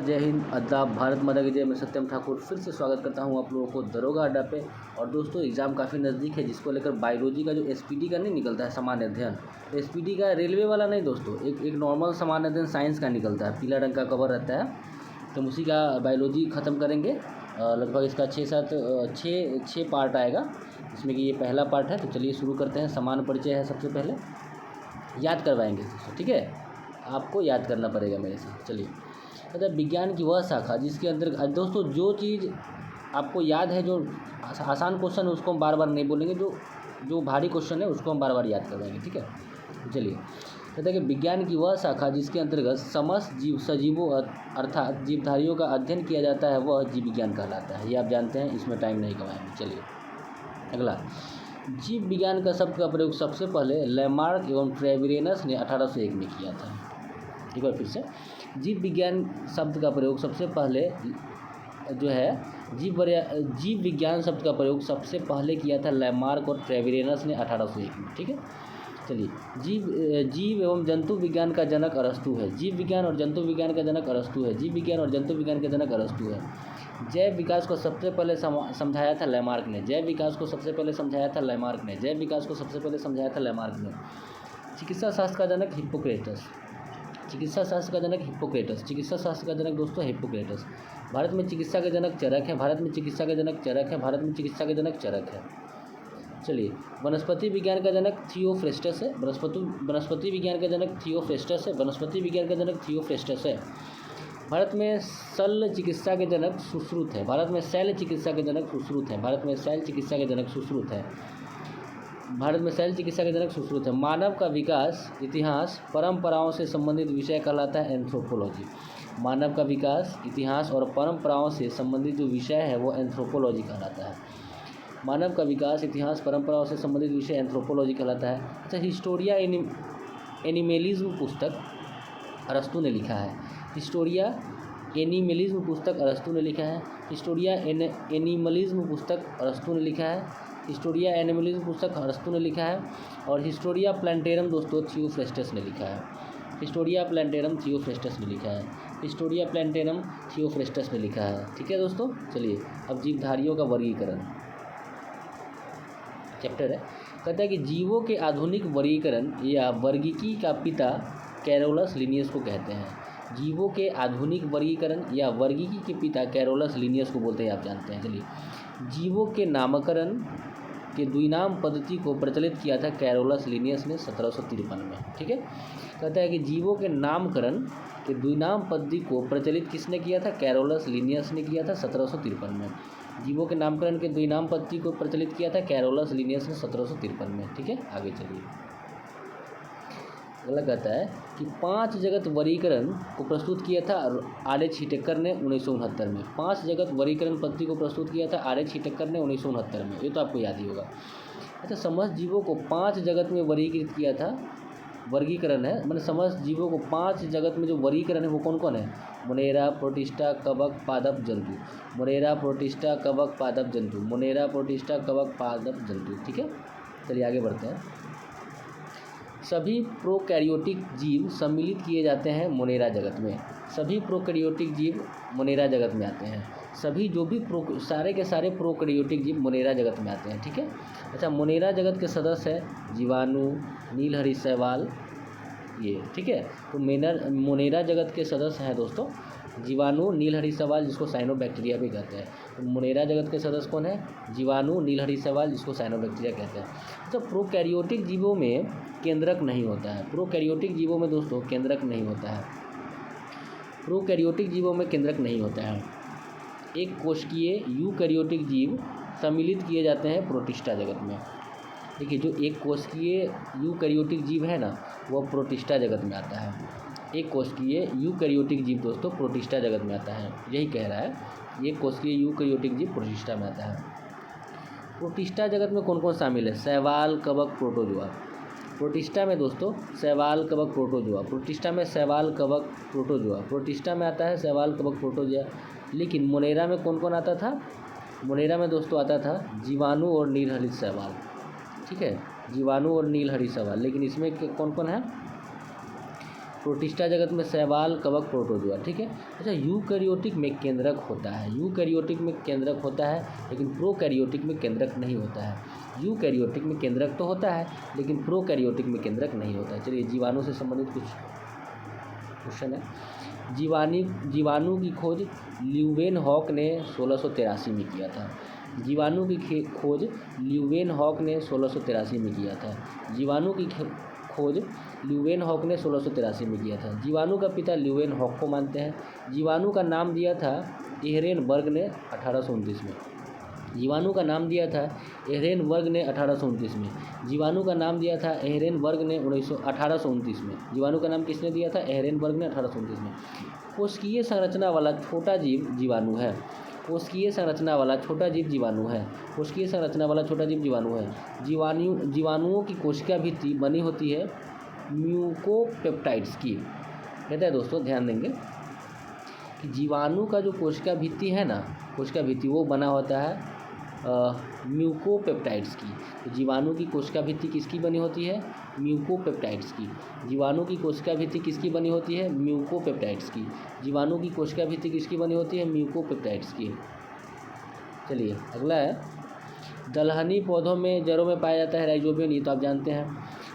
जय हिंद, आदाब, भारत माता की जय। मैं सत्यम ठाकुर फिर से स्वागत करता हूं आप लोगों को दरोगा अड्डा पे। और दोस्तों एग्ज़ाम काफ़ी नज़दीक है, जिसको लेकर बायोलॉजी का जो एसपीटी का नहीं निकलता है सामान्य अध्ययन, तो एसपीटी का रेलवे वाला नहीं दोस्तों, एक नॉर्मल सामान्य अध्ययन साइंस का निकलता है, पीला रंग का कवर रहता है। तो उसी का बायोलॉजी ख़त्म करेंगे। लगभग इसका 6 पार्ट आएगा, जिसमें कि ये पहला पार्ट है। तो चलिए शुरू करते हैं। सामान्य परिचय है सबसे पहले, याद करवाएंगे दोस्तों, ठीक है। आपको याद करना पड़ेगा मेरे साथ। चलिए, मतलब विज्ञान की वह शाखा जिसके अंदर दोस्तों जो चीज़ आपको याद है, जो आसान क्वेश्चन है उसको हम बार बार नहीं बोलेंगे, जो भारी क्वेश्चन है उसको हम बार बार याद करवाएंगे, ठीक है। चलिए, कहते हैं कि विज्ञान की वह शाखा जिसके अंतर्गत समस्त सजीवों अर्थात जीवधारियों का अध्ययन किया जाता है वह जीव विज्ञान कहलाता है। ये आप जानते हैं, इसमें टाइम नहीं गवाएंगे। चलिए अगला, जीव विज्ञान का शब्द का प्रयोग सबसे पहले लैमार्क एवं ट्रेविरेनस ने 1801 में किया था। एक बार फिर से, जीव विज्ञान शब्द का प्रयोग सबसे पहले जो है जीव विज्ञान शब्द का प्रयोग सबसे पहले किया था लैमार्क और ट्रेविरेनस ने 1801 में, ठीक है। चलिए, जीव एवं जंतु विज्ञान का जनक अरस्तु है। जीव विज्ञान और जंतु विज्ञान का जनक अरस्तु है। जीव विज्ञान और जंतु विज्ञान का जनक अरस्तु है। जैव विकास को सबसे पहले समझाया था लैमार्क ने। जैव विकास को सबसे पहले समझाया था लैमार्क ने। जैव विकास को सबसे पहले समझाया था लैमार्क ने। चिकित्सा शास्त्र का जनक हिप्पोक्रेटस। चिकित्सा शास्त्र का जनक हिप्पोक्रेटस। चिकित्सा शास्त्र का जनक दोस्तों हिप्पोक्रेटस। भारत में चिकित्सा के जनक चरक है। भारत में चिकित्सा के जनक चरक है। भारत में चिकित्सा के जनक चरक है। चलिए, वनस्पति विज्ञान का जनक थियोफ्रेस्टस है। वनस्पति विज्ञान का जनक थियोफ्रेस्टस है। वनस्पति विज्ञान का जनक थियोफ्रेस्टस है। भारत में शल्य चिकित्सा के जनक सुश्रुत है। भारत में शैल चिकित्सा के जनक सुश्रुत है। भारत में शैल चिकित्सा के जनक सुश्रुत है। भारत में शैल चिकित्सा के जनक सुश्रुत है। मानव का विकास, इतिहास, परंपराओं से संबंधित विषय कहलाता है एंथ्रोपोलॉजी। मानव का विकास, इतिहास और परंपराओं से संबंधित जो विषय है वो एंथ्रोपोलॉजी कहलाता है। मानव का विकास, इतिहास, परंपराओं से संबंधित विषय एंथ्रोपोलॉजी कहलाता है। अच्छा, हिस्टोरिया एनिमेलिज्म पुस्तक अरस्तु ने लिखा है। हिस्टोरिया एनिमलिज्म पुस्तक अरस्तु ने लिखा है। हिस्टोरिया एनिमलिज्म पुस्तक अरस्तु ने लिखा है। हिस्टोरिया एनिमलिज्म पुस्तक अरस्तु ने लिखा है। और हिस्टोरिया प्लांटेरम दोस्तों थियोफ्रेस्टस ने लिखा है। हिस्टोरिया प्लांटेरम थियोफ्रेस्टस ने लिखा है। हिस्टोरिया प्लांटेरम थियोफ्रेस्टस ने लिखा है, ठीक है दोस्तों। चलिए, अब जीवधारियों का वर्गीकरण चैप्टर है। कहता है कि जीवों के आधुनिक वर्गीकरण या वर्गीकी का पिता कैरोलस लिनियस को कहते हैं। जीवों के आधुनिक वर्गीकरण या वर्गीकी के पिता कैरोलस लिनियस को बोलते हैं, आप जानते हैं। चलिए, जीवों के नामकरण के द्विनाम पद्धति को प्रचलित किया था कैरोलस लिनियस ने 1753 में, ठीक है। कहता है कि जीवों के नामकरण के द्विनाम पद्धति को प्रचलित किसने किया था? कैरोलस लिनियस ने किया था 1753 में। जीवों के नामकरण के द्विनाम पद्धति को प्रचलित किया था कैरोलस लिनियस ने 1753 में, ठीक है। आगे चलिए, अगला कहता है कि 5 जगत वर्गीकरण को प्रस्तुत किया था आर.एच. हिटेकर ने 1969 में। 5 जगत वर्गीकरण पद्धति को प्रस्तुत किया था आर.एच. हिटेकर ने 1969 में। ये तो आपको याद ही होगा। अच्छा, समस्त जीवों को 5 जगत में वर्गीकृत किया था। वर्गीकरण है मतलब समस्त जीवों को 5 जगत में जो वर्गीकरण है वो कौन कौन है? मोनेरा, प्रोटिस्टा, कवक, पादप, जंतु। मोनेरा, प्रोटिस्टा, कवक, पादप, जंतु। मोनेरा, प्रोटिस्टा, कवक, पादप, जंतु, ठीक है। चलिए आगे बढ़ते हैं। सभी प्रोकैरियोटिक जीव सम्मिलित किए जाते हैं मोनेरा जगत में। सभी प्रोकैरियोटिक जीव मोनेरा जगत में आते हैं। सभी जो भी सारे के सारे प्रोकैरियोटिक जीव मोनेरा जगत में आते हैं, ठीक है। अच्छा, मोनेरा जगत के सदस्य है जीवाणु, नीलहरी शैवाल, ये ठीक है। तो मोनेरा जगत के सदस्य हैं दोस्तों जीवाणु, नीलहरी शैवाल, जिसको साइनोबैक्टीरिया भी कहते हैं। तो मोनेरा जगत के सदस्य कौन है? जीवाणु, नीलहरी शैवाल, जिसको साइनोबैक्टीरिया कहते हैं। तो प्रोकैरियोटिक जीवों में केंद्रक नहीं होता है। प्रोकैरियोटिक जीवों में दोस्तों केंद्रक नहीं होता है। प्रोकैरियोटिक जीवों में केंद्रक नहीं होता है। एक कोशिकीय यूकैरियोटिक जीव सम्मिलित किए जाते हैं प्रोटिस्टा जगत में। देखिए, जो एक कोशिकीय यूकैरियोटिक जीव है ना, वह प्रोटिस्टा जगत में आता है। एक कोशिकीय यूकैरियोटिक जीव दोस्तों प्रोटिस्टा जगत में आता है, यही कह रहा है। एक कोशिकीय यूकैरियोटिक जीव प्रोटिस्टा में आता है। प्रोटिस्टा जगत में कौन कौन शामिल है? शैवाल, कवक, प्रोटोजोआ। प्रोटिस्टा में दोस्तों शैवाल, कवक, प्रोटोजोआ। प्रोटिस्टा में शैवाल, कवक, प्रोटोजोआ। प्रोटिस्टा में आता है शैवाल, कवक, प्रोटोजोआ। लेकिन मोनेरा में कौन कौन आता था? मोनेरा में दोस्तों आता था जीवाणु और नीलहरित शैवाल, ठीक है। जीवाणु और नीलहरित शैवाल। लेकिन इसमें कौन कौन है? प्रोटिस्टा जगत में शैवाल, कवक, प्रोटोजोआ, ठीक है। अच्छा, यूकैरियोटिक में केंद्रक होता है, यूकैरियोटिक में केंद्रक होता है लेकिन प्रोकैरियोटिक में केंद्रक नहीं होता है। यूकैरियोटिक में केंद्रक तो होता है लेकिन प्रोकैरियोटिक में केंद्रक नहीं होता है। चलिए जीवाणु से संबंधित कुछ क्वेश्चन है। जीवाणु की खोज ल्यूवेनहॉक ने 1683 में किया था। जीवाणु की खोज ल्यूवेनहॉक ने 1683 में किया था। जीवाणु की खोज ल्यूवेनहॉक ने 1683 में किया था। जीवाणु का पिता ल्यूवेनहॉक को मानते हैं। जीवाणु का नाम दिया था एहरेनबर्ग ने 1829 में। जीवाणु का नाम दिया था एहरेनबर्ग ने 1829 में। जीवाणु का नाम दिया था एहरेनबर्ग ने 1829 में। जीवाणु का नाम किसने दिया था? एहरेनबर्ग ने 1829 में। कोशिकीय संरचना वाला छोटा जीव जीवाणु है। कोशिकीय संरचना वाला छोटा जीव जीवाणु है। कोशिकीय संरचना वाला छोटा जीव जीवाणु है। जीवाणुओं की कोशिका भित्ति बनी होती है म्यूकोपेप्टाइड्स की। कहता है दोस्तों, ध्यान देंगे कि जीवाणु का जो कोशिका भित्ति है ना, कोशिका भित्ति वो बना होता है म्यूकोपेप्टाइड्स की। तो जीवाणु की कोशिका भित्ति किसकी बनी होती है? म्यूकोपेप्टाइड्स की। जीवाणु की कोशिका भित्ति किसकी बनी होती है? म्यूकोपेप्टाइड्स की। जीवाणु की कोशिका भित्ति किसकी बनी होती है? म्यूकोपेप्टाइड्स की। चलिए अगला है, दलहनी पौधों में जड़ों में पाया जाता है राइजोबियम, ये तो आप जानते हैं।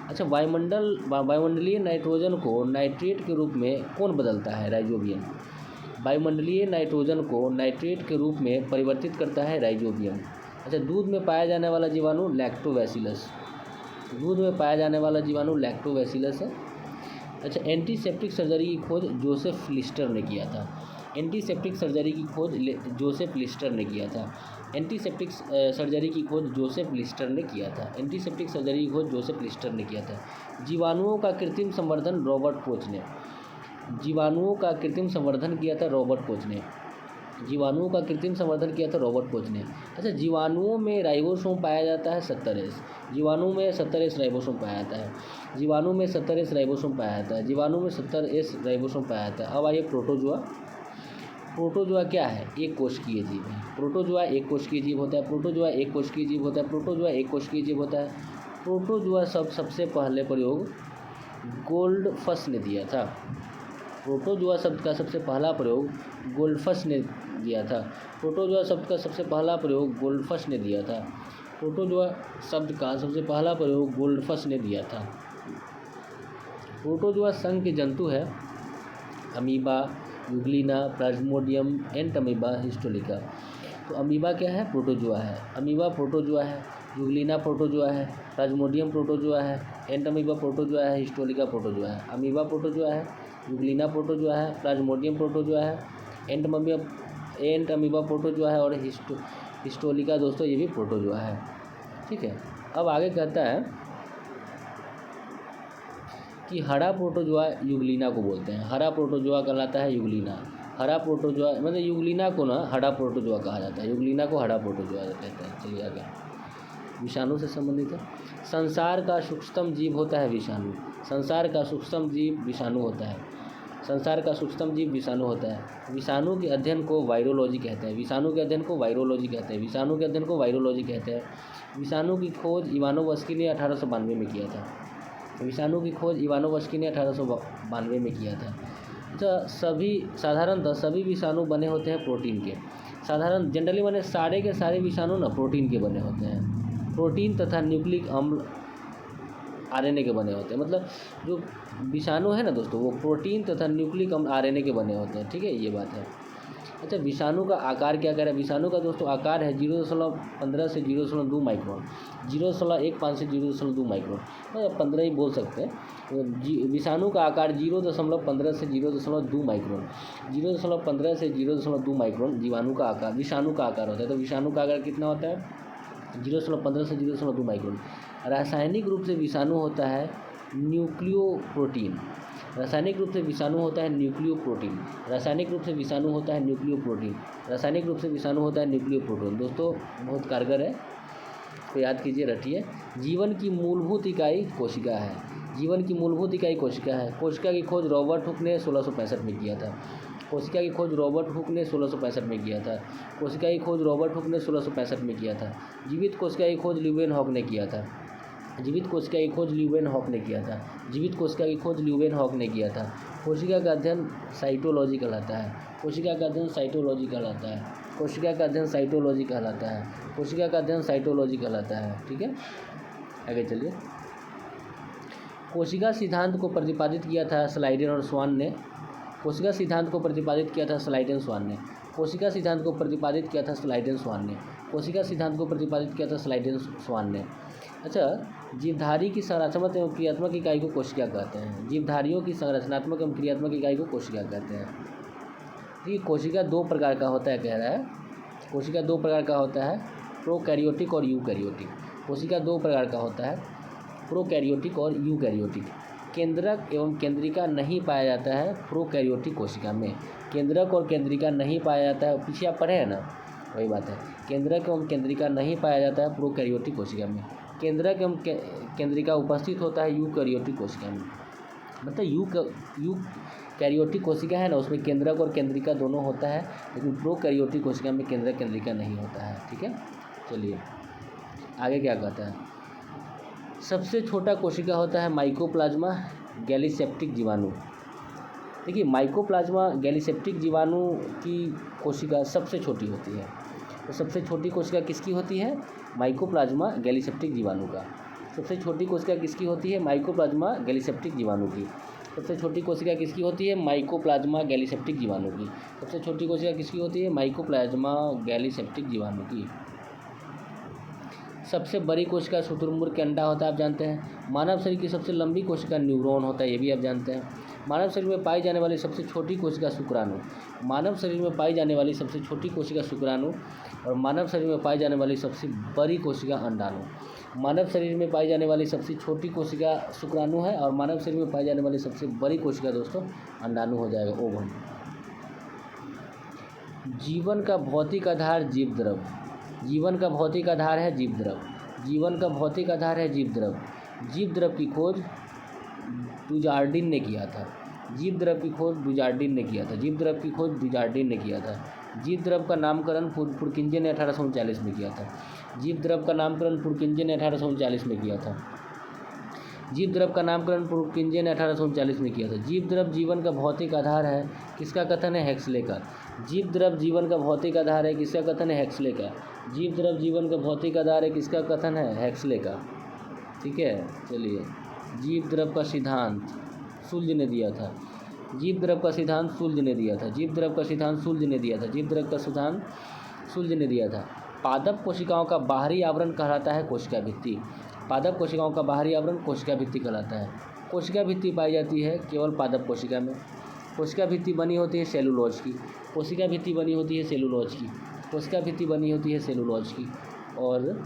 अच्छा, वायुमंडलीय नाइट्रोजन को नाइट्रेट के रूप में कौन बदलता है? राइजोबियम। वायुमंडलीय नाइट्रोजन को नाइट्रेट के रूप में परिवर्तित करता है राइजोबियम। अच्छा, दूध में पाया जाने वाला जीवाणु लैक्टोबैसिलस। दूध में पाया जाने वाला जीवाणु लैक्टोबैसिलस है। अच्छा, एंटीसेप्टिक सर्जरी की खोज जोसेफ लिस्टर ने किया था। एंटीसेप्टिक सर्जरी की खोज जोसेफ लिस्टर ने किया था। एंटीसेप्टिक सर्जरी की खोज जोसेफ लिस्टर ने किया था। एंटीसेप्टिक सर्जरी की खोज जोसेफ लिस्टर ने किया था। जीवाणुओं का कृत्रिम संवर्धन रॉबर्ट कोच ने। जीवाणुओं का कृत्रिम संवर्धन किया था रॉबर्ट कोच ने। जीवाणुओं का कृत्रिम संवर्धन किया था रॉबर्ट कोच ने। अच्छा, जीवाणुओं में राइबोसोम पाया जाता है 70S। जीवाणु में 70S राइबोसोम पाया जाता है। जीवाणु में 70S राइबोसोम पाया जाता है। जीवाणु में 70S राइबोसोम पाया जाता है। अब आइए प्रोटोजोआ। प्रोटोजोआ क्या है? एक कोशिकीय जीव है। प्रोटोजोआ एक कोशिकीय जीव होता है। प्रोटोजोआ एक कोशिकीय जीव होता है। प्रोटोजोआ एक कोशिकीय जीव होता है। प्रोटोजोआ सबसे पहले प्रयोग गोल्डफस ने दिया था। प्रोटोजोआ शब्द का सबसे पहला प्रयोग गोल्डफस ने दिया था। प्रोटोजोआ शब्द का सबसे पहला प्रयोग गोल्डफस ने दिया था। प्रोटोजोआ शब्द का सबसे पहला प्रयोग गोल्डफस ने दिया था। प्रोटोजोआ संघ के जंतु है amoeba, Euglena, Plasmodium, Entamoeba, histolytica. तो अमीबा क्या है? प्रोटोजोआ है। अमीबा प्रोटोजोआ है। यूग्लिना प्रोटोजोआ है। प्लाज्मोडियम प्रोटोजोआ है। एंटअमीबा प्रोटोजोआ है। हिस्टोलिका प्रोटोजोआ है। अमीबा प्रोटोजोआ है। यूग्लिना प्रोटोजोआ है। प्लाज्मोडियम प्रोटोजोआ है। एंटअमीबा प्रोटोजोआ है और हिस्टोलिका दोस्तों ये भी प्रोटोजोआ है। ठीक है, अब आगे कहता है कि हरा प्रोटोजोआ यूग्लिना को बोलते हैं। हरा प्रोटोजोआ कहलाता है यूग्लिना। हरा प्रोटोजोआ मतलब यूग्लिना को ना हरा प्रोटोजोआ कहा जाता है। यूग्लिना को हरा प्रोटोजोआ कहते हैं। चलिए आगे, विषाणु से संबंधित है। संसार का सूक्ष्मतम जीव होता है विषाणु। संसार का सूक्ष्मतम जीव विषाणु होता है। संसार का सूक्ष्मतम जीव विषाणु होता है। विषाणु के अध्ययन को वायरोलॉजी कहते हैं। विषाणु के अध्ययन को वायरोलॉजी कहते हैं। विषाणु के अध्ययन को वायरोलॉजी कहते हैं। विषाणु की खोज इवानोवस्की ने 1892 में किया था। विषाणु की खोज इवानोवस्की ने 1892 में किया था। तो साधारणतः सभी विषाणु बने होते हैं प्रोटीन के। जनरली माने सारे के सारे विषाणु ना प्रोटीन के बने होते हैं। प्रोटीन तथा न्यूक्लिक अम्ल आरएनए के बने होते हैं। मतलब जो विषाणु है ना दोस्तों, वो प्रोटीन तथा न्यूक्लिक अम्ल आरएनए के बने होते हैं। ठीक है, ये बात है। अच्छा, विषाणु का आकार क्या कह रहा है? विषाणु का दोस्तों आकार है 0.15 से 0.2 माइक्रोन। 0.15 से 0.2 माइक्रोन, मतलब 15 ही बोल सकते हैं। विषाणु का आकार 0.15 से 0.2 माइक्रोन। 0.15 से 0.2 माइक्रोन जीवाणु का आकार, विषाणु का आकार होता है। तो विषाणु का आकार कितना होता है? 0.15 से 0.2 माइक्रोन। रासायनिक रूप से विषाणु होता है न्यूक्लियोप्रोटीन। रासायनिक रूप से विषाणु होता है न्यूक्लियोप्रोटीन। रासायनिक रूप से विषाणु होता है न्यूक्लियोप्रोटीन। रासायनिक रूप से विषाणु होता है न्यूक्लियोप्रोटीन। दोस्तों बहुत कारगर है, तो याद कीजिए, रटिए। जीवन की मूलभूत इकाई कोशिका है। जीवन की मूलभूत इकाई कोशिका है। कोशिका की खोज रॉबर्ट हुक ने 1665 में किया था। कोशिका की खोज रॉबर्ट हुक ने 1665 में किया था। कोशिका की खोज रॉबर्ट हुक ने 1665 में किया था। जीवित कोशिका की खोज ल्यूवेनहॉक ने किया था। जीवित कोशिका की खोज ल्यूवेनहॉक ने किया था। जीवित कोशिका की खोज ल्यूवेनहॉक ने किया था। कोशिका का अध्ययन साइटोलॉजी कहलाता है। कोशिका का अध्ययन साइटोलॉजी कहलाता है। कोशिका का अध्ययन साइटोलॉजी कहलाता है। कोशिका का अध्ययन साइटोलॉजी कहलाता है। ठीक है, आगे चलिए। कोशिका सिद्धांत को प्रतिपादित किया था स्लाइडेन और स्वान ने। कोशिका सिद्धांत को प्रतिपादित किया था स्लाइडेन स्वान ने। कोशिका सिद्धांत को प्रतिपादित किया था स्लाइडेन स्वान ने। कोशिका सिद्धांत को प्रतिपादित किया था स्लाइडेन स्वान ने। अच्छा, जीवधारी की संरचनात्मक एवं क्रियात्मक इकाई को कोशिका कहते हैं। जीवधारियों की संरचनात्मक एवं क्रियात्मक इकाई को कोशिका कहते हैं। देखिए, कोशिका दो प्रकार का होता है, कह रहा है। कोशिका दो प्रकार का होता है, प्रोकैरियोटिक और यूकैरियोटिक। कोशिका दो प्रकार का होता है, प्रोकैरियोटिक और यूकैरियोटिक। केंद्रक एवं केंद्रिका नहीं पाया जाता है प्रोकैरियोटिक कोशिका में। केंद्रक और केंद्रिका नहीं पाया जाता है, पीछे आप पढ़े हैं ना, वही बात है। केंद्रक एवं केंद्रिका नहीं पाया जाता है प्रोकैरियोटिक कोशिका में। केंद्रक एवं केंद्रिका उपस्थित होता है यूकैरियोटिक कोशिका में। मतलब यूकैरियोटिक कोशिका है ना, उसमें केंद्रक और केंद्रिका दोनों होता है, लेकिन प्रोकैरियोटिक कोशिका में केंद्रक केंद्रिका नहीं होता है। ठीक है, चलिए आगे क्या कहता है। सबसे छोटा कोशिका होता है माइकोप्लाज्मा गैलीसेप्टिक जीवाणु। देखिए, माइकोप्लाज्मा गैलीसेप्टिक जीवाणु की कोशिका सबसे छोटी होती है। तो सबसे छोटी कोशिका किसकी होती है? माइकोप्लाज्मा गैलीसेप्टिक जीवाणु का। सबसे छोटी कोशिका किसकी होती है? माइकोप्लाज्मा गैलीसेप्टिक जीवाणु की। सबसे छोटी कोशिका किसकी होती है? माइकोप्लाज्मा गैलीसेप्टिक जीवाणु की। सबसे छोटी कोशिका किसकी होती है? माइकोप्लाज्मा गैलीसेप्टिक जीवाणु की। सबसे बड़ी कोशिका शुतुरमुर्ग के अंडा होता है, आप जानते हैं। मानव शरीर की सबसे लंबी कोशिका न्यूरॉन होता है, ये भी आप जानते हैं। मानव शरीर में पाई जाने वाली सबसे छोटी कोशिका शुक्राणु। मानव शरीर में पाई जाने वाली सबसे छोटी कोशिका शुक्राणु और मानव शरीर में पाई जाने वाली सबसे बड़ी कोशिका अंडाणु। मानव शरीर में पाई जाने वाली सबसे छोटी कोशिका शुक्राणु है और मानव शरीर में पाई जाने वाली सबसे बड़ी कोशिका दोस्तों अंडाणु हो जाएगा, ओवम। जीवन का भौतिक आधार जीव द्रव। जीवन का भौतिक आधार है जीव द्रव। जीवन का भौतिक आधार है जीव द्रव। जीव द्रव की खोज डुजार्डिन ने किया था। जीव द्रव की खोज डुजार्डिन ने किया था। जीव द्रव की खोज डुजार्डिन ने किया था। जीव द्रव का नामकरण पुरकिंजे ने 1839 में किया था। जीव द्रव का नामकरण पुरकिंजे ने 1839 में किया था। जीव द्रव का नामकरण पुरकिंजे ने 1839 में किया था। जीव द्रव जीवन का भौतिक आधार है, किसका कथन है? हेक्सले का। जीव द्रव जीवन का भौतिक आधार है, किसका कथन है? हेक्सले का। जीव द्रव जीवन का भौतिक आधार है, किसका कथन है? हेक्सले का। ठीक है, चलिए। जीव द्रव का सिद्धांत शुल्ज ने दिया था। जीव द्रव का सिद्धांत शुल्ज ने दिया था। जीव द्रव का सिद्धांत शुल्ज ने दिया था। जीव द्रव का सिद्धांत शुल्ज ने दिया था। पादप कोशिकाओं का बाहरी आवरण कहलाता है कोशिका भित्ति। पादप कोशिकाओं का बाहरी आवरण कोशिका भित्ति कहलाता है। कोशिका भित्ति पाई जाती है केवल पादप कोशिका में। कोशिका भित्ति बनी होती है सेलुलोज की। कोशिका भित्ति बनी होती है सेलुलोज की। कोशिका भित्ति बनी होती है सेलुलोज की। और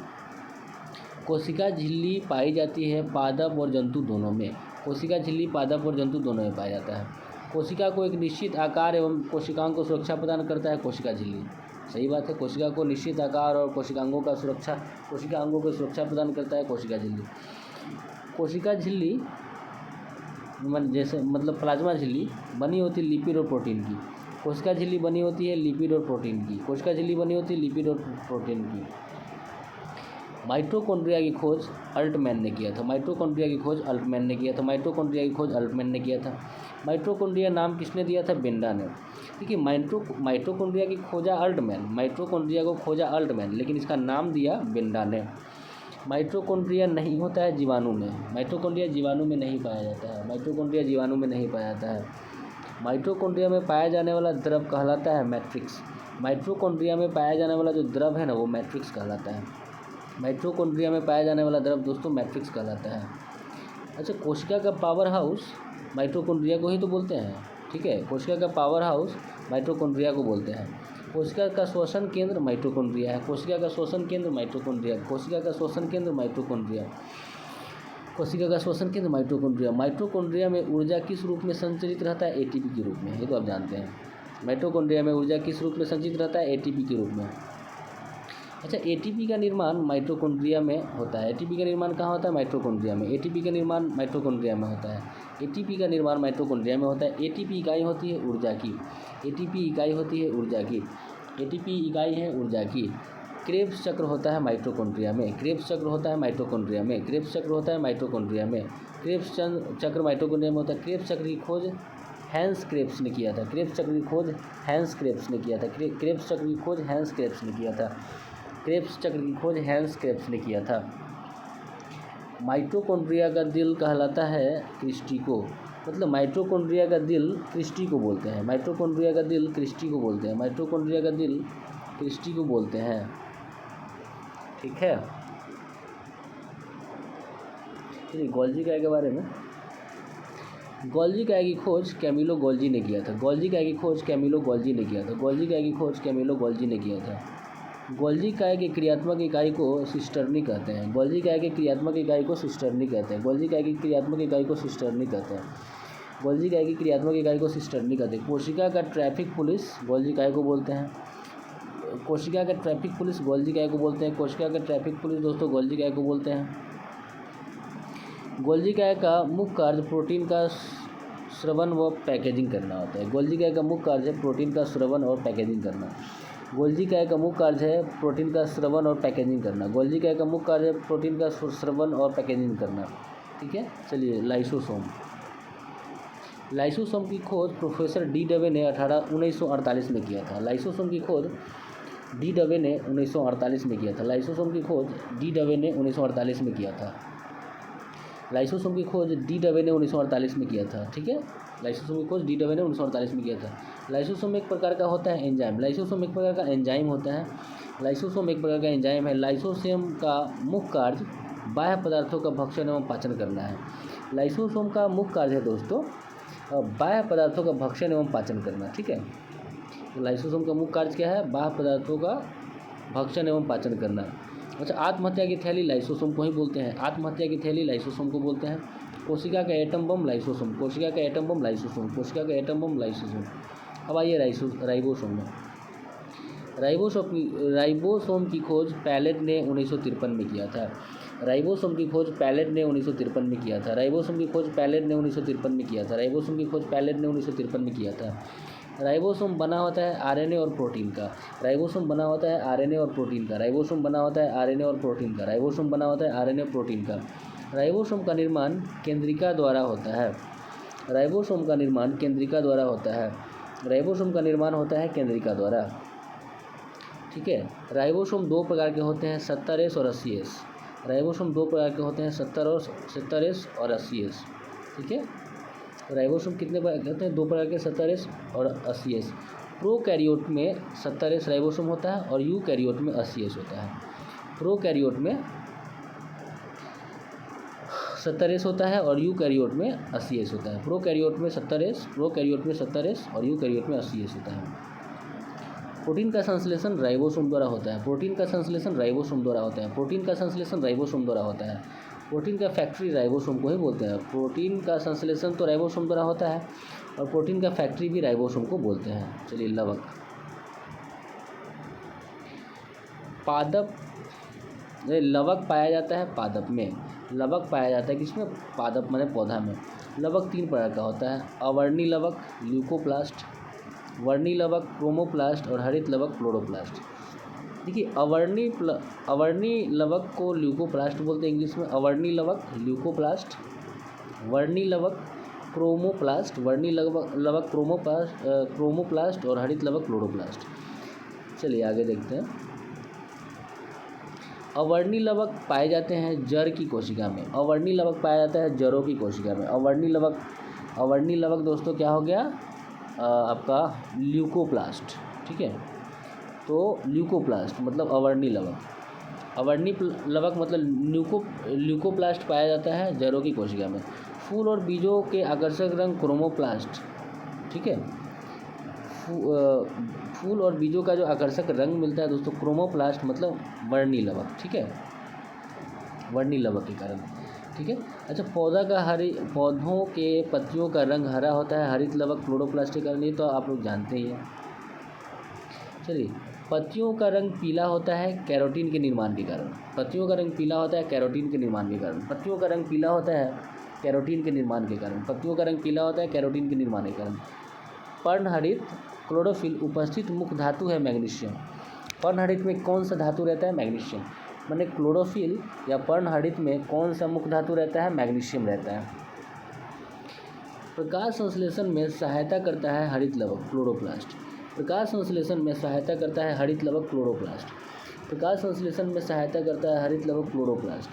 कोशिका झिल्ली पाई जाती है पादप और जंतु दोनों में। कोशिका झिल्ली पादप और जंतु दोनों में पाया जाता है। कोशिका को एक निश्चित आकार एवं कोशिकाओं को सुरक्षा प्रदान करता है कोशिका झिल्ली। सही बात है, कोशिका को निश्चित आकार और कोशिकांगों को सुरक्षा प्रदान करता है कोशिका झिल्ली। कोशिका झिल्ली जैसे मतलब प्लाज्मा झिल्ली बनी होती है लिपिड और प्रोटीन की। कोशिका झिल्ली बनी होती है लिपिड और प्रोटीन की। कोशिका झिल्ली बनी होती है लिपिड और प्रोटीन की। माइटोकॉन्ड्रिया की खोज अल्टमैन ने किया था। माइटोकॉन्ड्रिया की खोज अल्टमैन ने किया था। माइटोकॉन्ड्रिया की खोज अल्टमैन ने किया था। माइटोकॉन्ड्रिया नाम किसने दिया था? बेंडा ने। देखिए, माइटोकॉन्ड्रिया की खोजा अल्टमैन, माइटोकॉन्ड्रिया को खोजा अल्टमैन, लेकिन इसका नाम दिया बेंडा ने। माइटोकॉन्ड्रिया नहीं होता है जीवाणु में। माइटोकॉन्ड्रिया जीवाणु में नहीं पाया जाता है। माइटोकॉन्ड्रिया जीवाणु में नहीं पाया जाता है। माइटोकॉन्ड्रिया में पाया जाने वाला द्रव कहलाता है मैट्रिक्स। माइटोकॉन्ड्रिया में पाया जाने वाला जो द्रव है ना, वो मैट्रिक्स कहलाता है। माइटोकॉन्ड्रिया में पाया जाने वाला द्रव दोस्तों मैट्रिक्स कहलाता है। अच्छा, कोशिका का पावर हाउस माइटोकॉन्ड्रिया को ही तो बोलते हैं। ठीक है, कोशिका का पावर हाउस माइटोकॉन्ड्रिया को बोलते हैं। कोशिका का श्वसन केंद्र माइटोकॉन्ड्रिया है। कोशिका का श्वसन केंद्र माइटोकॉन्ड्रिया। कोशिका का श्वसन केंद्र माइटोकॉन्ड्रिया। कोशिका का श्वसन केंद्र माइटोकॉन्ड्रिया। माइटोकॉन्ड्रिया में ऊर्जा किस रूप में संचरित रहता है? एटीपी के रूप में। ये तो आप जानते हैं। माइटोकॉन्ड्रिया में ऊर्जा किस रूप में संचित रहता है? एटीपी के रूप में। अच्छा, एटीपी का निर्माण माइटोकॉन्ड्रिया में होता है। एटीपी का निर्माण कहाँ होता है? माइटोकॉन्ड्रिया में। एटीपी का निर्माण माइटोकॉन्ड्रिया में होता है। एटीपी का निर्माण माइटोकॉन्ड्रिया में होता है। एटीपी इकाई होती है ऊर्जा की। एटीपी इकाई होती है ऊर्जा की। एटीपी इकाई है ऊर्जा की। क्रेब्स चक्र होता है माइटोकॉन्ड्रिया में, क्रेब्स चक्र होता है माइटोकॉन्ड्रिया में, क्रेब्स चक्र होता है माइटोकॉन्ड्रिया में, क्रेब्स चक्र माइटोकॉन्ड्रिया में होता है। क्रेब्स चक्र की खोज हैंस क्रेब्स ने किया था, क्रेब्स चक्र की खोज हैंस क्रेब्स ने किया था, क्रेब्स चक्र की खोज हैंस क्रेब्स ने किया था, क्रेब्स चक्र की खोज हैंस क्रेब्स ने किया था। माइटोकॉन्ड्रिया का दिल कहलाता है क्रिस्टी को, मतलब माइटोकॉन्ड्रिया का दिल क्रिस्टी को बोलते हैं, माइटोकॉन्ड्रिया का दिल क्रिस्टी को बोलते हैं, माइटोकॉन्ड्रिया का दिल क्रिस्टी को बोलते हैं। ठीक है, चलिए गोल्जी काय के बारे में। गोल्जी काय की खोज कैमिलो गोल्जी ने किया था, गोल्जी काय की खोज कैमिलो गोल्जी ने किया था, गोल्जी काय की खोज कैमिलो गोल्जी ने किया था। गोल्जी काय की क्रियात्मक इकाई को सिस्टर्नी कहते हैं, गोल्जी काय की क्रियात्मक इकाई को सिस्टर्नी कहते हैं, गोल्जी काय की क्रियात्मक इकाई को सिस्टर्नी कहते हैं, गोल्जी काय की क्रियात्मक इकाई को सिस्टर्नी कहते हैं। कोशिका का ट्रैफिक पुलिस गोल्जी काय को बोलते हैं, कोशिका का ट्रैफिक पुलिस गोल्जी काय को बोलते हैं, कोशिका का ट्रैफिक पुलिस दोस्तों गोल्जी काय को बोलते हैं। गोल्जी काय का मुख्य कार्य प्रोटीन का स्रवण व पैकेजिंग करना होता है, गोल्जी काय का मुख्य कार्य है प्रोटीन का स्रवण और पैकेजिंग करना, गोल्जी काय का मुख्य कार्य है प्रोटीन का स्रवण और पैकेजिंग करना, गोल्जी काय का मुख्य कार्य है प्रोटीन का स्रवण और पैकेजिंग करना। ठीक है, चलिए लाइसोसोम। लाइसोसोम की खोज प्रोफेसर डी डवे ने 1948 में किया था, लाइसोसोम की खोज डी डवे ने 1948 में किया था, लाइसोसोम की खोज डी डवे ने 1948 में किया था, लाइसोसोम की खोज डी डवे ने 1948 में किया था। ठीक है, लाइसोसोम की खोज डी डवे ने 1948 में किया था। लाइसोसोम एक प्रकार का होता है एंजाइम, लाइसोसोम एक प्रकार का एंजाइम होता है, लाइसोसोम एक प्रकार का एंजाइम है। लाइसोसोम का मुख्य कार्य बाह्य पदार्थों का भक्षण एवं पाचन करना है, लाइसोसोम का मुख्य कार्य है दोस्तों बाह्य पदार्थों का भक्षण एवं पाचन करना। ठीक है, तो लाइसोसोम का मुख्य कार्य क्या है, बाह्य पदार्थों का भक्षण एवं पाचन करना। अच्छा, आत्महत्या की थैली लाइसोसोम को ही बोलते हैं, आत्महत्या की थैली लाइसोसोम को बोलते हैं। कोशिका का एटम बम लाइसोसोम, कोशिका का एटम बम लाइसोसोम, कोशिका का एटम बम लाइसोसोम। अब आइए राइबोसोम में। राइबोसोम की खोज पैलेट ने 1953 में किया था, राइबोसोम की खोज पैलेट ने 1953 में किया था, राइबोसोम की खोज पैलेट ने 1953 में किया था, राइबोसोम की खोज पैलेट ने 1953 में किया था। राइबोसोम बना होता है आरएनए और प्रोटीन का, राइबोसोम बना होता है आरएनए और प्रोटीन का, राइबोसोम बना होता है आरएनए और प्रोटीन का, राइबोसोम बना होता है आरएनए प्रोटीन का। राइबोसोम का निर्माण केंद्रिका द्वारा होता है, राइबोसोम का निर्माण केंद्रिका द्वारा होता है, राइबोसोम का निर्माण होता है केंद्रिका द्वारा। ठीक है, राइबोसोम दो प्रकार के होते हैं, 70S और 80S। राइबोसोम दो प्रकार के होते हैं, 70S और 80S। ठीक है, राइबोसोम कितने प्रकार के होते हैं, दो प्रकार के, 70S और 80S। प्रोकैरियोट में 70S राइबोसोम होता है और यूकैरियोट में 80S होता है। प्रोकैरियोट में 70S होता है और यूकैरियोट में 80S होता है। प्रोकैरियोट में 70S और यूकैरियोट में 80S होता है। प्रोटीन का संश्लेषण राइबोसोम द्वारा होता है, प्रोटीन का संश्लेषण राइबोसोम द्वारा होता है, प्रोटीन का संश्लेषण राइबोसोम द्वारा होता है। प्रोटीन का फैक्ट्री राइबोसोम को ही बोलते हैं, प्रोटीन का संश्लेषण तो राइबोसोम द्वारा होता है और प्रोटीन का फैक्ट्री भी राइबोसोम को बोलते हैं। चलिए लवक। पादप लवक पाया जाता है पादप में, लवक पाया जाता है किसमें, पादप माने पौधा में। लवक तीन प्रकार का होता है, अवर्णी लवक ल्यूकोप्लास्ट, वर्णी लवक क्रोमोप्लास्ट और हरित लवक क्लोरोप्लास्ट। देखिए, अवर्णी लवक को ल्यूकोप्लास्ट बोलते हैं इंग्लिश में, अवर्णी लवक ल्यूकोप्लास्ट, वर्णी लवक क्रोमोप्लास्ट, वर्णी लवक क्रोमोप्लास्ट और हरित लवक क्लोरोप्लास्ट। चलिए आगे देखते हैं। अवर्णी लवक पाए जाते हैं जड़ की कोशिका में, अवर्णी लवक पाया जाता है जड़ों की कोशिका में। अवर्णी लवक दोस्तों क्या हो गया, आपका ल्यूकोप्लास्ट। ठीक है, तो ल्यूकोप्लास्ट मतलब अवर्णी लवक, अवर्णी लवक मतलब ल्यूकोप्लास्ट पाया जाता है जड़ों की कोशिका में। फूल और बीजों के आकर्षक रंग क्रोमोप्लास्ट। ठीक है, फूल और बीजों का जो आकर्षक रंग मिलता है दोस्तों क्रोमोप्लास्ट मतलब वर्णी लवक। ठीक है, वर्णी लवक के कारण। ठीक है, अच्छा, पौधों के पत्तियों का रंग हरा होता है हरित लवक क्लोरोप्लास्ट के कारण, ये तो आप लोग जानते ही हैं। चलिए, पत्तियों का रंग पीला होता है कैरोटीन के निर्माण के कारण, पत्तियों का रंग पीला होता है कैरोटीन के निर्माण के कारण, पत्तियों का रंग पीला होता है कैरोटीन के निर्माण के कारण, पत्तियों का रंग पीला होता है कैरोटीन के निर्माण के कारण। पर्णहरित क्लोरोफिल उपस्थित मुख्य धातु है मैग्नीशियम, पर्णहरित में कौन सा धातु रहता है? मैग्नीशियम। माने क्लोरोफिल या पर्णहरित में कौन सा मुख्य धातु रहता है? मैग्नीशियम रहता है। प्रकाश संश्लेषण में सहायता करता है हरित लवक क्लोरोप्लास्ट। प्रकाश संश्लेषण में सहायता करता है हरित लवक क्लोरोप्लास्ट। प्रकाश संश्लेषण में सहायता करता है हरित लवक क्लोरोप्लास्ट।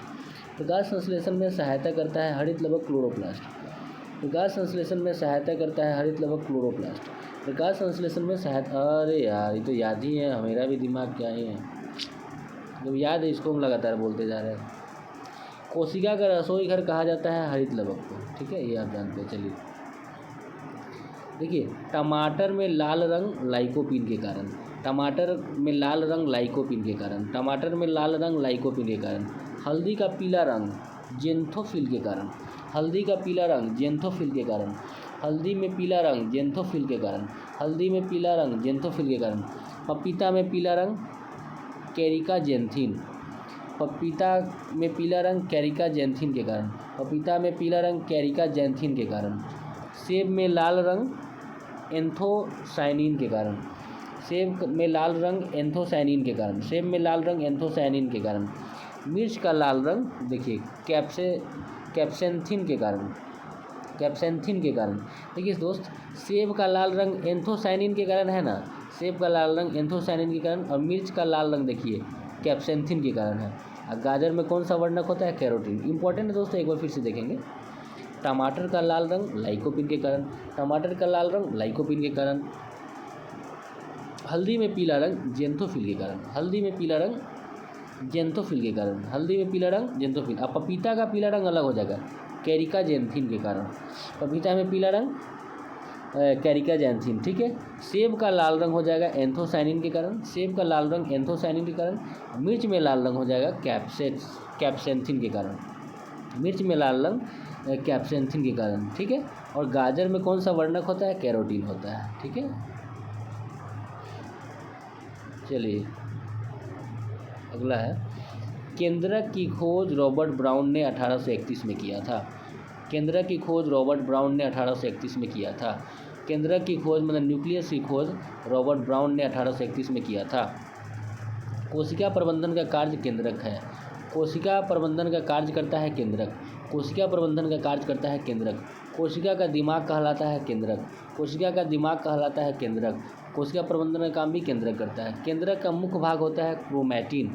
प्रकाश संश्लेषण में सहायता करता है हरित लवक क्लोरोप्लास्ट। प्रकाश संश्लेषण में सहायता करता है हरित लवक क्लोरोप्लास्ट। प्रकाश संश्लेषण में सहायता, अरे यार ये तो याद ही है, मेरा भी दिमाग क्या ही है, जब याद है इसको हम लगातार बोलते जा रहे हैं। कोशिका का रसोई घर कहा जाता है हरित लवक को, ठीक है, ये आप जानते हैं। चलिए देखिए, टमाटर में लाल रंग लाइकोपीन के कारण, टमाटर में लाल रंग लाइकोपीन के कारण, टमाटर में लाल रंग लाइकोपीन के कारण। हल्दी का पीला रंग जेंथोफिल के कारण, हल्दी का पीला रंग जेंथोफिल के कारण, हल्दी में पीला रंग जेंथोफिल के कारण, हल्दी में पीला रंग जेंथोफिल के कारण। पपीता में पीला रंग कैरिका जेंथिन, पपीता में पीला रंग कैरिका जेंथिन के कारण, पपीता में पीला रंग कैरिका जेंथिन के कारण। सेब में लाल रंग एंथोसायनिन के कारण, सेब में लाल रंग एंथोसायनिन के कारण, सेब में लाल रंग एंथोसायनिन के कारण। मिर्च का लाल रंग देखिए कैप्सेंथिन के कारण, कैप्सेंथिन के कारण। देखिए दोस्त, सेब का लाल रंग एंथोसायनिन के कारण है ना, सेब का लाल रंग एंथोसायनिन के कारण, और मिर्च का लाल रंग देखिए कैप्सेंथिन के कारण है। और गाजर में कौन सा वर्णक होता है? कैरोटीन। इंपॉर्टेंट है दोस्तों, एक बार फिर से देखेंगे। टमाटर का लाल रंग लाइकोपीन के कारण, टमाटर का लाल रंग लाइकोपीन के कारण। हल्दी में पीला रंग जेंथोफिल के कारण, हल्दी में पीला रंग जेंथोफिल के कारण, हल्दी में पीला रंग जेंथोफिल। अब पपीता का पीला रंग अलग हो जाएगा कैरिका जेंथिन के कारण, पपीता में पीला रंग कैरिका जेंथिन, ठीक है। सेब का लाल रंग हो जाएगा एंथोसायनिन के कारण, सेब का लाल रंग एंथोसायनिन के कारण। मिर्च में लाल रंग हो जाएगा कैप्सेंथिन के कारण, मिर्च में लाल रंग कैप्सेंथिन के कारण, ठीक है। और गाजर में कौन सा वर्णक होता है? कैरोटीन होता है, ठीक है। चलिए अगला है, केंद्रक की खोज रॉबर्ट ब्राउन ने 1831 में किया था। केंद्रक की खोज रॉबर्ट ब्राउन ने 1831 में किया था। केंद्रक की खोज मतलब न्यूक्लियस की खोज रॉबर्ट ब्राउन ने 1831 में किया था। कोशिका प्रबंधन का कार्य केंद्रक है, कोशिका प्रबंधन का कार्य करता है केंद्रक, कोशिका प्रबंधन का कार्य करता है केंद्रक। कोशिका का दिमाग कहलाता है केंद्रक, कोशिका का दिमाग कहलाता है केंद्रक। कोशिका प्रबंधन का काम भी केंद्रक करता है। केंद्रक का मुख्य भाग होता है क्रोमैटिन,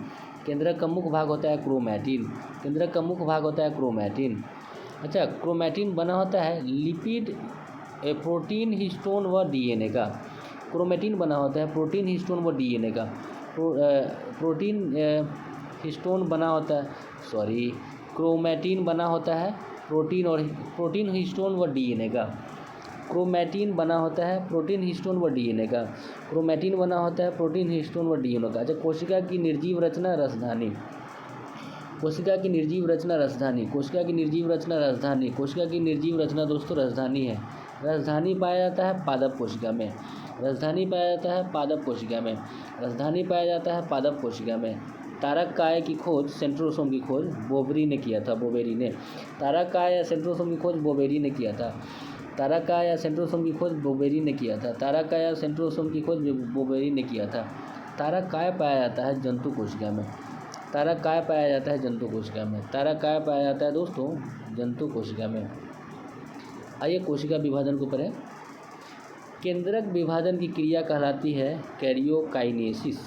केंद्रक का मुख्य भाग होता है क्रोमैटिन, केंद्रक का मुख्य भाग होता है क्रोमैटिन। अच्छा, क्रोमैटिन बना होता है लिपिड, प्रोटीन, हिस्टोन व डीएनए का। क्रोमैटिन बना होता है प्रोटीन, हिस्टोन व डीएनए का। प्रोटीन हिस्टोन बना होता है, सॉरी, क्रोमैटिन बना होता है प्रोटीन हिस्टोन व डीएनए का। क्रोमैटिन बना होता है प्रोटीन हिस्टोन व डीएनए का, क्रोमैटिन बना होता है प्रोटीन हिस्टोन व डीएनए का। अच्छा, कोशिका की निर्जीव रचना रसधानी, कोशिका की निर्जीव रचना रसधानी, कोशिका की निर्जीव रचना रसधानी, कोशिका की निर्जीव रचना दोस्तों रसधानी है। रसधानी पाया जाता है पादप कोशिका में, रसधानी पाया जाता है पादप कोशिका में, रसधानी पाया जाता है पादप कोशिका में। तारक काय की खोज सेंट्रोसोम की खोज बोवेरी ने किया था, बोवेरी ने। तारक काय या सेंट्रोसोम की खोज बोवेरी ने किया था, तारक काय या सेंट्रोसोम की खोज बोवेरी ने किया था, तारक काय या सेंट्रोसोम की खोज बोवेरी ने किया था। तारक काय पाया जाता है जंतु कोशिका में, तारक काय पाया जाता है जंतु कोशिका में, तारक काय पाया जाता है दोस्तों जंतु कोशिका में। आइए कोशिका विभाजन को पढ़ें। केंद्रक विभाजन की क्रिया कहलाती है कैरियोकाइनेसिस,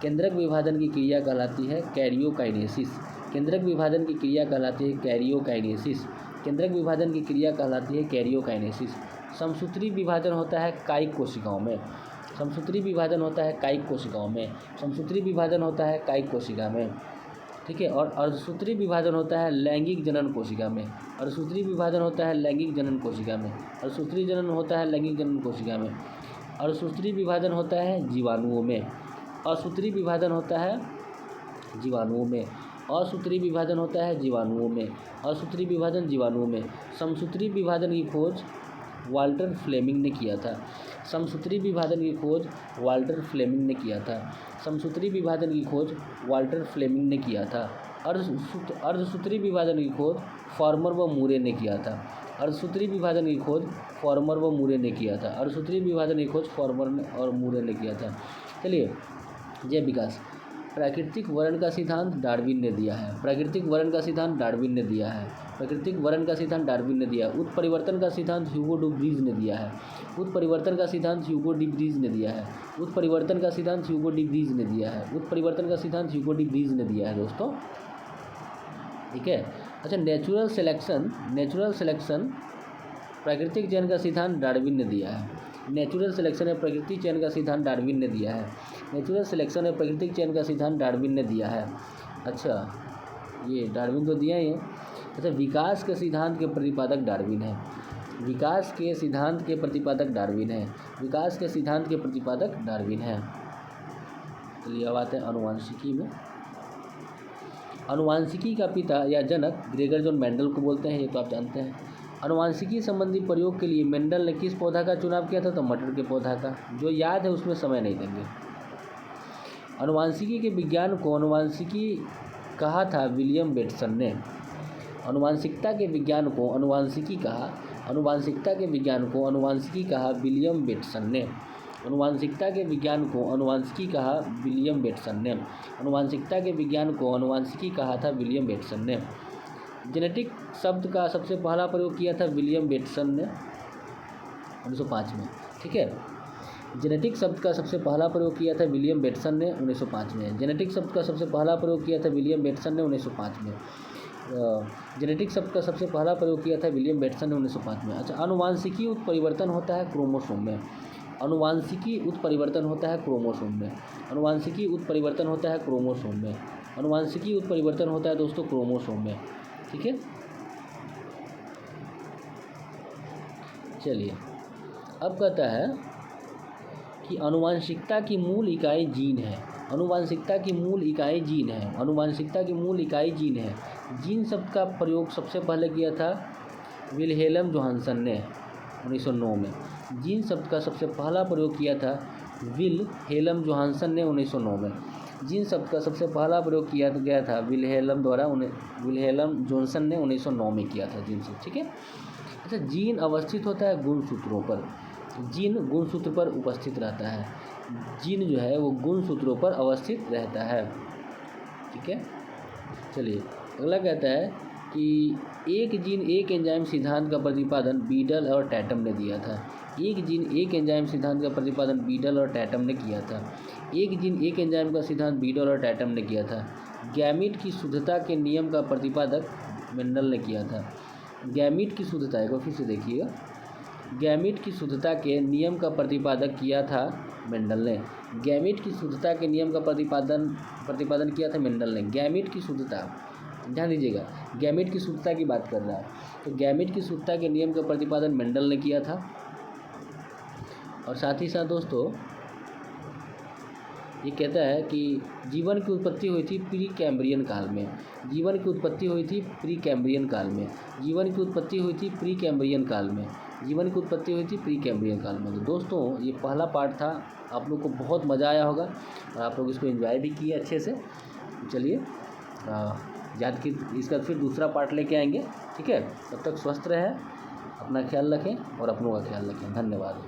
केंद्रक विभाजन की क्रिया कहलाती है कैरियोकाइनेसिस, केंद्रक विभाजन की क्रिया कहलाती है कैरियोकाइनेसिस, केंद्रक विभाजन की क्रिया कहलाती है कैरियोकाइनेसिस। समसूत्री विभाजन होता है कायिक कोशिकाओं में, समसूत्री विभाजन होता है कायिक कोशिकाओं में, समसूत्री विभाजन होता है कायिक कोशिका में, ठीक है। और अर्धसूत्री विभाजन होता है लैंगिक जनन कोशिका में, अर्धसूत्री विभाजन होता है लैंगिक जनन कोशिका में, अर्धसूत्री जनन होता है लैंगिक जनन कोशिका में। अर्धसूत्री विभाजन होता है जीवाणुओं में, असूत्री विभाजन होता है जीवाणुओं में, असूत्री विभाजन होता है जीवाणुओं में, असूत्री विभाजन जीवाणुओं में। समसूत्री विभाजन की खोज वाल्टर फ्लेमिंग ने किया था, समसूत्री विभाजन की खोज वाल्टर फ्लेमिंग ने किया था, समसूत्री विभाजन की खोज वाल्टर फ्लेमिंग ने किया था। अर्धसूत्री विभाजन की खोज फॉर्मर व मूरे ने किया था, अर्धसूत्री विभाजन की खोज फॉर्मर व मूरे ने किया था, अर्धसूत्री विभाजन की खोज फॉर्मर और मूरे ने किया था। चलिए जैव विकास। प्राकृतिक वर्ण का सिद्धांत डार्विन ने दिया है। प्राकृतिक वर्ण का सिद्धांत डार्विन ने दिया है। प्राकृतिक वर्ण का सिद्धांत डार्विन ने दिया है। उत्परिवर्तन का सिद्धांत ह्यूगो डी व्रीज ने दिया है। उत्परिवर्तन का सिद्धांत ह्यूगो डी व्रीज ने दिया है। उत्परिवर्तन का सिद्धांत ह्यूगो डी व्रीज ने दिया है। उत्परिवर्तन का सिद्धांत ह्यूगो डी व्रीज ने दिया है दोस्तों, ठीक है। अच्छा, नेचुरल सिलेक्शन प्राकृतिक चयन का सिद्धांत डार्विन ने दिया है। नेचुरल सिलेक्शन है प्राकृतिक चयन का सिद्धांत डार्विन ने दिया है। नेचुरल सिलेक्शन है प्राकृतिक चयन का सिद्धांत डार्विन ने दिया है। अच्छा, ये डार्विन तो दिया ही है। अच्छा, विकास के सिद्धांत के प्रतिपादक डार्विन है। विकास के सिद्धांत के प्रतिपादक डार्विन है। विकास के सिद्धांत के प्रतिपादक डार्विन है। चलिए अब आते हैं अनुवांशिकी में। अनुवांशिकी का पिता या जनक ग्रेगर जॉन मेंडल को बोलते हैं, ये तो आप जानते हैं। अनुवांशिकी संबंधी प्रयोग के लिए मेंडल ने किस पौधा का चुनाव किया था? तो मटर के पौधा का। जो याद है उसमें समय नहीं देंगे। अनुवांशिकी के विज्ञान को अनुवांशिकी कहा था विलियम बेटसन ने। अनुवांशिकता के विज्ञान को अनुवांशिकी कहा। अनुवांशिकता के विज्ञान को अनुवांशिकी कहा विलियम बेटसन ने। अनुवांशिकता के विज्ञान को अनुवांशिकी कहा विलियम बेटसन ने। अनुवांशिकता के विज्ञान को अनुवांशिकी कहा था विलियम बेटसन ने। जेनेटिक शब्द का सबसे पहला प्रयोग किया था विलियम बेटसन ने 1905 में, ठीक है। जेनेटिक शब्द का सबसे पहला प्रयोग किया था विलियम बेटसन ने 1905 में। जेनेटिक शब्द का सबसे पहला प्रयोग किया था विलियम बेटसन ने 1905 में। जेनेटिक शब्द का सबसे पहला प्रयोग किया था विलियम बेटसन ने 1905 में। अच्छा, अनुवांशिकी उत्परिवर्तन होता है क्रोमोसोम में। अनुवांशिकी उत्परिवर्तन होता है क्रोमोसोम में। अनुवांशिकी उत्परिवर्तन होता है क्रोमोसोम में। अनुवांशिकी उत्परिवर्तन होता है दोस्तों क्रोमोसोम में, ठीक है। चलिए अब कहता है कि अनुवांशिकता की मूल इकाई जीन है। अनुवांशिकता की मूल इकाई जीन है। अनुवांशिकता की मूल इकाई जीन है। जीन शब्द का प्रयोग सबसे पहले किया था विल्हेल्म जोहानसन ने 1909 में। जीन शब्द का सबसे पहला प्रयोग किया था विल्हेल्म जोहानसन ने 1909 में। जीन शब्द का सबसे पहला प्रयोग किया गया था विल्हेल्म जोहानसन ने 1909 में किया था जीन शब्द, ठीक है। अच्छा, जीन अवस्थित होता है गुणसूत्रों पर। जीन गुणसूत्र पर उपस्थित रहता है। जीन जो है वो गुणसूत्रों पर अवस्थित रहता है, ठीक है। चलिए अगला कहता है कि एक जीन एक एंजाइम सिद्धांत का प्रतिपादन बीडल और टैटम ने दिया था। एक जीन एक एंजाइम सिद्धांत का प्रतिपादन बीडल और टैटम ने किया था। एक जीन एक एंजाइम का सिद्धांत बीडल और टैटम ने किया था। गैमीट की शुद्धता के नियम का प्रतिपादक मेंडल ने किया था। गैमीट की शुद्धता, एक बार फिर से देखिएगा, गैमीट की शुद्धता के नियम का प्रतिपादक किया था मेंडल ने। गैमीट की शुद्धता के नियम का प्रतिपादन किया था मेंडल ने। गैमीट की शुद्धता, ध्यान दीजिएगा, गैमीट की शुद्धता की बात कर रहा है, तो गैमीट की शुद्धता के नियम का प्रतिपादन मेंडल ने किया था। और साथ ही साथ दोस्तों ये कहता है कि जीवन की उत्पत्ति हुई थी प्री कैम्ब्रियन काल में। जीवन की उत्पत्ति हुई थी प्री कैम्ब्रियन काल में। जीवन की उत्पत्ति हुई थी प्री कैम्ब्रियन काल में। जीवन की उत्पत्ति हुई थी प्री कैम्ब्रियन काल में। तो दोस्तों ये पहला पार्ट था, आप लोग को बहुत मज़ा आया होगा और आप लोग इसको एंजॉय भी किए अच्छे से। चलिए याद की इसका फिर दूसरा पार्ट लेके आएंगे, ठीक है। तब तक स्वस्थ रहें, अपना ख्याल रखें और अपनों का ख्याल रखें। धन्यवाद।